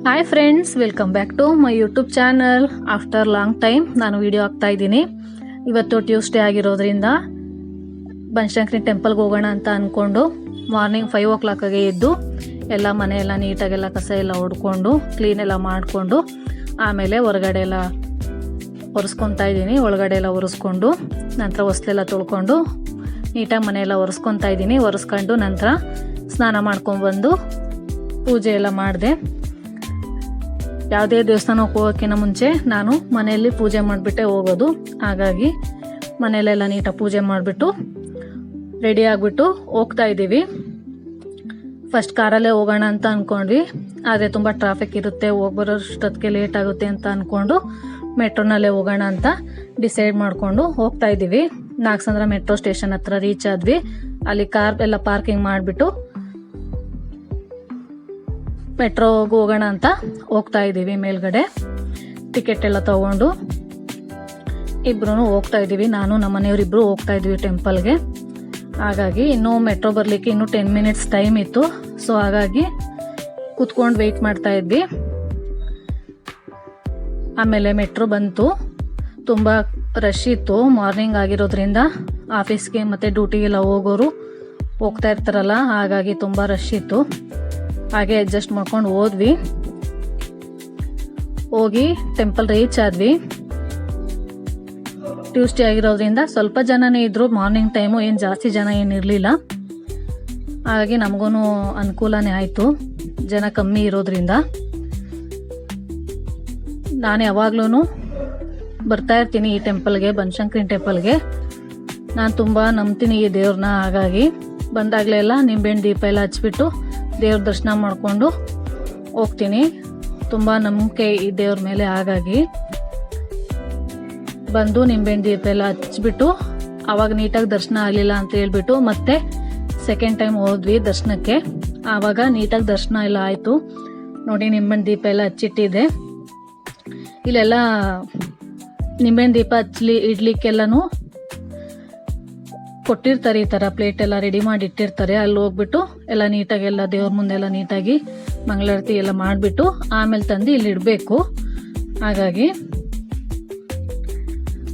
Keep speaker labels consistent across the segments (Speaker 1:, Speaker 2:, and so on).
Speaker 1: Hi friends, welcome back to my YouTube channel. After long time ನಾನು video ಹಾಕ್ತಾ ಇದ್ದೀನಿ. ಇವತ್ತು ಟ್ಯೂಸ್ಡೇ ಆಗಿರೋದ್ರಿಂದ ಬನಶಂಕರಿ ಟೆಂಪಲ್ಗೆ ಹೋಗೋಣ ಅಂತ ಅಂದ್ಕೊಂಡು ಮಾರ್ನಿಂಗ್ 5 o'clock ಎದ್ದು ಎಲ್ಲ ಮನೆಯೆಲ್ಲ ನೀಟಾಗೆಲ್ಲ ಕಸ ಎಲ್ಲ ಹೊಡ್ಕೊಂಡು ಕ್ಲೀನ್ ಎಲ್ಲ ಮಾಡಿಕೊಂಡು ಆಮೇಲೆ ಹೊರಗಡೆ ಎಲ್ಲ ಒರೆಸ್ಕೊತಾ ಇದ್ದೀನಿ. ಒಳಗಡೆ ಎಲ್ಲ ಒರೆಸ್ಕೊಂಡು ನಂತರ ಹೊಸ್ಲೆಲ್ಲ ತೊಳ್ಕೊಂಡು ನೀಟಾಗಿ ಮನೆಯೆಲ್ಲ ಒರೆಸ್ಕೊತಾ ಇದ್ದೀನಿ. ಒರೆಸ್ಕೊಂಡು ನಂತರ ಸ್ನಾನ ಮಾಡ್ಕೊಂಡ್ಬಂದು ಪೂಜೆ ಎಲ್ಲ ಮಾಡಿದೆ. ಯಾವುದೇ ದೇವಸ್ಥಾನಕ್ಕೆ ಹೋಗೋಕ್ಕಿಂತ ಮುಂಚೆ ನಾನು ಮನೆಯಲ್ಲಿ ಪೂಜೆ ಮಾಡಿಬಿಟ್ಟೆ ಹೋಗೋದು. ಹಾಗಾಗಿ ಮನೆಯಲ್ಲೆಲ್ಲ ನೀಟಾಗಿ ಪೂಜೆ ಮಾಡಿಬಿಟ್ಟು ರೆಡಿ ಆಗಿಬಿಟ್ಟು ಹೋಗ್ತಾ ಇದ್ದೀವಿ. ಫಸ್ಟ್ ಕಾರಲ್ಲೇ ಹೋಗೋಣ ಅಂತ ಅಂದ್ಕೊಂಡ್ವಿ, ಆದರೆ ತುಂಬ ಟ್ರಾಫಿಕ್ ಇರುತ್ತೆ, ಹೋಗ್ಬರೋಷ್ಟೊತ್ತಿಗೆ ಲೇಟ್ ಆಗುತ್ತೆ ಅಂತ ಅಂದ್ಕೊಂಡು ಮೆಟ್ರೋನಲ್ಲೇ ಹೋಗೋಣ ಅಂತ ಡಿಸೈಡ್ ಮಾಡಿಕೊಂಡು ಹೋಗ್ತಾ ಇದ್ದೀವಿ. ನಾಗಸಂದ್ರ ಮೆಟ್ರೋ ಸ್ಟೇಷನ್ ಹತ್ರ ರೀಚ್ ಆದ್ವಿ. ಅಲ್ಲಿ ಕಾರ್ ಎಲ್ಲ ಪಾರ್ಕಿಂಗ್ ಮಾಡಿಬಿಟ್ಟು ಮೆಟ್ರೋಗೆ ಹೋಗೋಣ ಅಂತ ಹೋಗ್ತಾ ಇದ್ದೀವಿ. ಮೇಲ್ಗಡೆ ಟಿಕೆಟ್ ಎಲ್ಲ ತಗೊಂಡು ಇಬ್ರು ಹೋಗ್ತಾ ಇದ್ದೀವಿ. ನಾನು ನಮ್ಮ ಮನೆಯವರಿಬ್ರು ಹೋಗ್ತಾ ಇದ್ದೀವಿ ಟೆಂಪಲ್ಗೆ. ಹಾಗಾಗಿ ಇನ್ನೂ ಮೆಟ್ರೋ ಬರಲಿಕ್ಕೆ ಇನ್ನೂ 10 minutes ಟೈಮ್ ಇತ್ತು. ಸೊ ಹಾಗಾಗಿ ಕೂತ್ಕೊಂಡು ವೆಯ್ಟ್ ಮಾಡ್ತಾ ಇದ್ವಿ. ಆಮೇಲೆ ಮೆಟ್ರೋ ಬಂತು. ತುಂಬ ರಶ್ ಇತ್ತು. ಮಾರ್ನಿಂಗ್ ಆಗಿರೋದ್ರಿಂದ ಆಫೀಸ್ಗೆ ಮತ್ತು ಡ್ಯೂಟಿಗೆಲ್ಲ ಹೋಗೋರು ಹೋಗ್ತಾ ಇರ್ತಾರಲ್ಲ, ಹಾಗಾಗಿ ತುಂಬ ರಶ್ ಇತ್ತು. ಹಾಗೆ ಅಡ್ಜಸ್ಟ್ ಮಾಡ್ಕೊಂಡು ಹೋದ್ವಿ. ಹೋಗಿ ಟೆಂಪಲ್ ರೀಚ್ ಆದ್ವಿ. ಟ್ಯೂಸ್ಡೇ ಆಗಿರೋದ್ರಿಂದ ಸ್ವಲ್ಪ ಜನನೇ ಇದ್ರು. ಮಾರ್ನಿಂಗ್ ಟೈಮು ಏನು ಜಾಸ್ತಿ ಜನ ಏನಿರಲಿಲ್ಲ. ಹಾಗಾಗಿ ನಮಗೂ ಅನುಕೂಲನೇ ಆಯಿತು, ಜನ ಕಮ್ಮಿ ಇರೋದ್ರಿಂದ. ನಾನು ಯಾವಾಗ್ಲೂ ಬರ್ತಾ ಇರ್ತೀನಿ ಈ ಟೆಂಪಲ್ಗೆ, ಬನಶಂಕರಿ ಟೆಂಪಲ್ಗೆ. ನಾನು ತುಂಬ ನಂಬ್ತೀನಿ ಈ ದೇವ್ರನ್ನ. ಹಾಗಾಗಿ ಬಂದಾಗಲೆಲ್ಲ ನಿಂಬೆಹಣ್ಣು ದೀಪ ಎಲ್ಲ ಹಚ್ಬಿಟ್ಟು ದೇವ್ರ ದರ್ಶನ ಮಾಡಿಕೊಂಡು ಹೋಗ್ತೀನಿ. ತುಂಬ ನಂಬಿಕೆ ಈ ದೇವ್ರ ಮೇಲೆ. ಹಾಗಾಗಿ ಬಂದು ನಿಂಬೆಹಣ್ಣು ದೀಪ ಎಲ್ಲ ಹಚ್ಬಿಟ್ಟು ಆವಾಗ ನೀಟಾಗಿ ದರ್ಶನ ಆಗಲಿಲ್ಲ ಅಂತ ಹೇಳ್ಬಿಟ್ಟು ಮತ್ತೆ ಸೆಕೆಂಡ್ ಟೈಮ್ ಹೋದ್ವಿ ದರ್ಶನಕ್ಕೆ. ಆವಾಗ ನೀಟಾಗಿ ದರ್ಶನ ಎಲ್ಲ ಆಯಿತು. ನೋಡಿ, ನಿಂಬೆಹಣ್ಣು ದೀಪ ಎಲ್ಲ ಹಚ್ಚಿಟ್ಟಿದೆ. ಇಲ್ಲೆಲ್ಲ ನಿಂಬೆಹಣ್ಣು ದೀಪ ಇಡ್ಲಿಕ್ಕೆಲ್ಲನೂ ಕೊಟ್ಟಿರ್ತಾರೆ. ಈ ಥರ ಪ್ಲೇಟ್ ಎಲ್ಲ ರೆಡಿ ಮಾಡಿ ಇಟ್ಟಿರ್ತಾರೆ. ಅಲ್ಲಿ ಹೋಗ್ಬಿಟ್ಟು ಎಲ್ಲ ನೀಟಾಗಿ ಎಲ್ಲ ದೇವ್ರ ಮುಂದೆಲ್ಲ ನೀಟಾಗಿ ಮಂಗಳಾರತಿ ಎಲ್ಲ ಮಾಡಿಬಿಟ್ಟು ಆಮೇಲೆ ತಂದು ಇಲ್ಲಿ ಇಡಬೇಕು. ಹಾಗಾಗಿ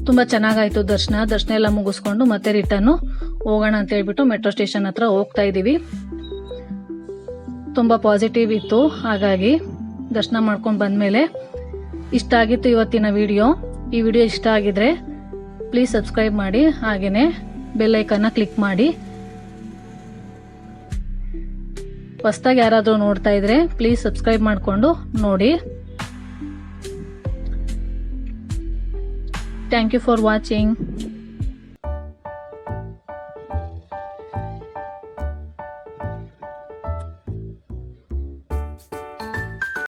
Speaker 1: ತುಂಬ ಚೆನ್ನಾಗಾಯಿತು ದರ್ಶನ ಎಲ್ಲ ಮುಗಿಸ್ಕೊಂಡು ಮತ್ತೆ ರಿಟರ್ನು ಹೋಗೋಣ ಅಂತ ಹೇಳ್ಬಿಟ್ಟು ಮೆಟ್ರೋ ಸ್ಟೇಷನ್ ಹತ್ರ ಹೋಗ್ತಾ ಇದ್ದೀವಿ. ತುಂಬ ಪಾಸಿಟಿವ್ ಇತ್ತು. ಹಾಗಾಗಿ ದರ್ಶನ ಮಾಡ್ಕೊಂಡು ಬಂದಮೇಲೆ ಇಷ್ಟ ಆಗಿತ್ತು ಇವತ್ತಿನ ವಿಡಿಯೋ. ಈ ವಿಡಿಯೋ ಇಷ್ಟ ಆಗಿದ್ರೆ ಪ್ಲೀಸ್ ಸಬ್ಸ್ಕ್ರೈಬ್ ಮಾಡಿ, ಹಾಗೆಯೇ ಬೆಲ್ ಐಕನ್ನ ಕ್ಲಿಕ್ ಮಾಡಿ. ಹೊಸದಾಗಿ ಯಾರಾದರೂ ನೋಡ್ತಾ ಇದ್ರೆ ಪ್ಲೀಸ್ ಸಬ್ಸ್ಕ್ರೈಬ್ ಮಾಡಿಕೊಂಡು ನೋಡಿ. Thank you for watching.